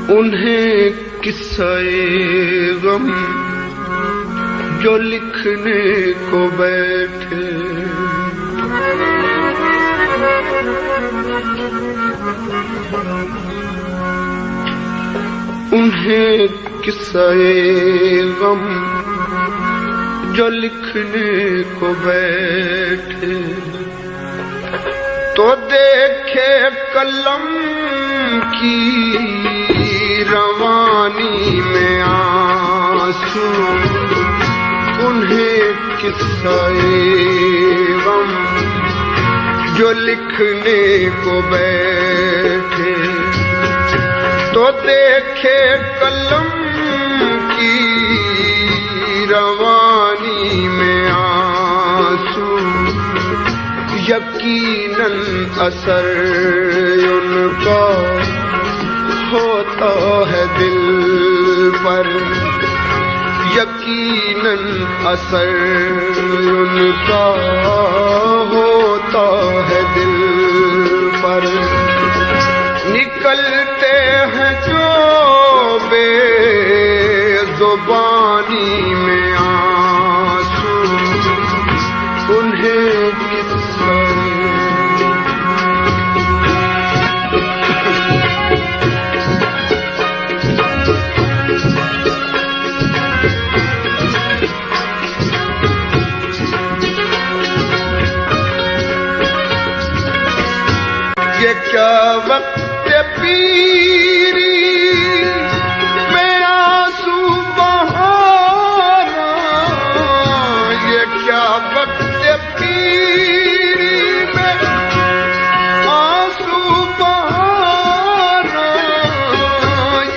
उन्हें किस्से गम जो लिखने को बैठे, उन्हें किस्से गम जो लिखने को बैठे, तो देखे कलम की रवानी में आंसू। उन्हें किस्से गम जो लिखने को बैठे, तो देखे कलम की रवानी में आंसू। यकीनन असर उनका होता है दिल पर, यकीनन असर उनका होता है दिल पर। निकलते हैं जो बेज़ुबानी में आंसू, उन्हें किस्से ये क्या वक्त पीरी में आंसू बहाना, ये क्या वक्त पीरी में आंसू बहाना।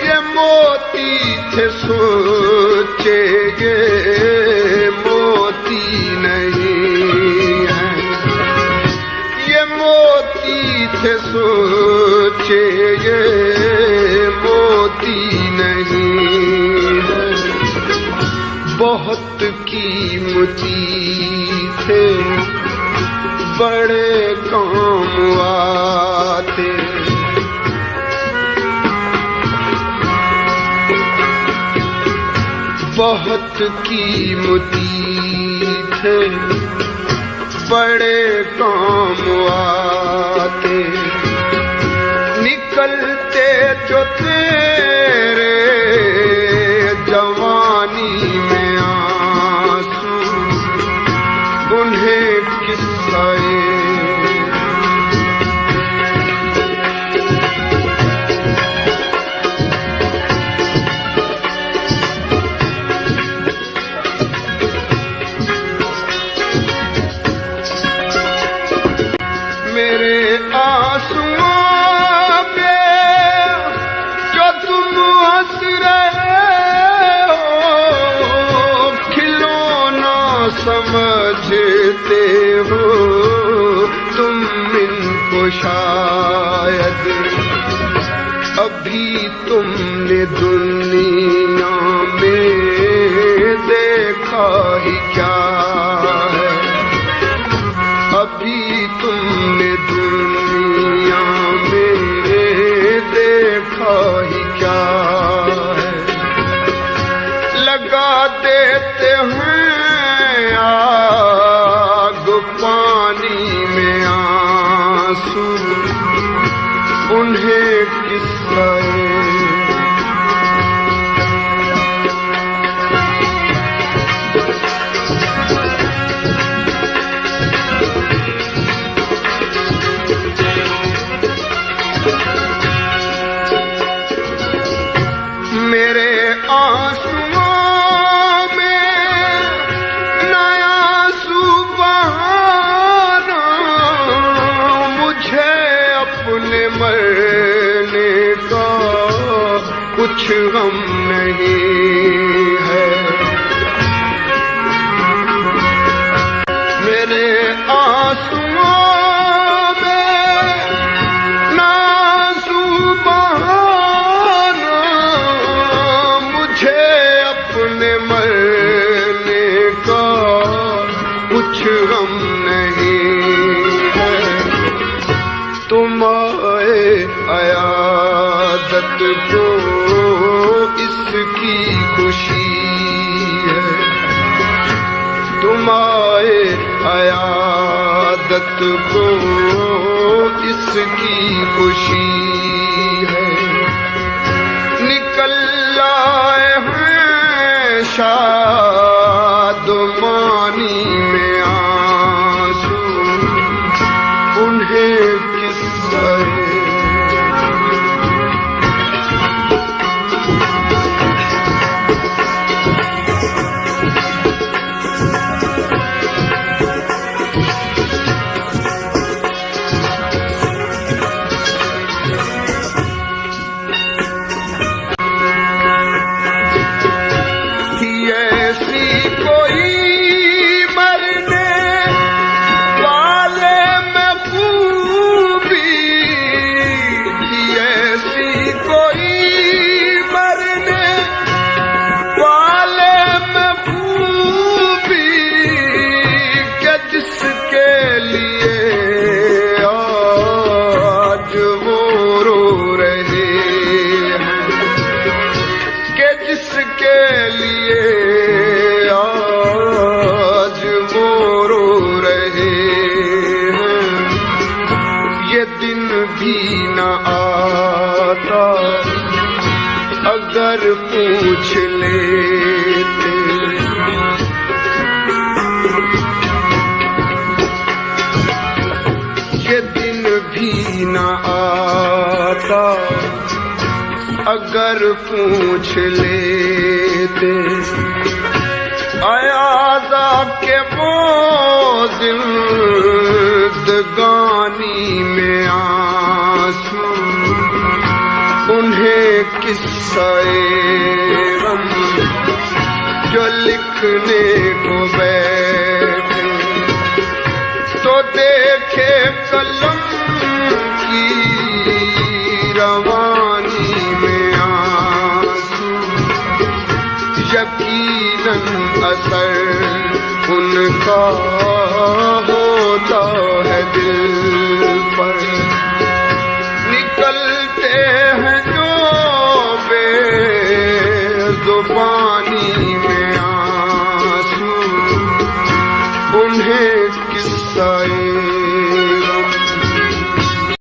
ये मोती थे सोचे, ये मोती नहीं है, ये मोती थे सोचे, ये मोती नहीं है। बहुत कीमती थे, बड़े काम आते। बहुत कीमती थे, बड़े काम आते। निकलते जो तेरे जवानी में आंसू, उन्हें किस्से मेरे आंसुओं पे जो तुम हंस रहे हो, खिलौना समझते हो तुम इनको शायद। अभी तुमने दुनिया में देखा ही क्या है, अभी तुमने दुनिया में देखा ही क्या है। लगा देते हैं आग पानी में आंसू, उन्हें किस्से मेरे आंसुओं में नया आंसू बहाना। मुझे अपने मरने का कुछ गम नहीं है, मेरे आंसुओं मरने का कुछ गम नहीं है। तुम आए अयादत को इसकी खुशी है, तुम आए अयादत को इसकी खुशी है। निकल आए हैं शादमानी में आंसू, उन्हें किस्सा अगर पूछ लेते, ये दिन भी न आता अगर पूछ लेते। अयादा के वो जिंदगानी में आंसू, उन्हें किस्सा-ए गम जो लिखने को बैठे, तो देखे कलम की रवानी में आंसू। यकीनन असर उनका होता है दिल पर, निकलते हैं जो बेज़ुबान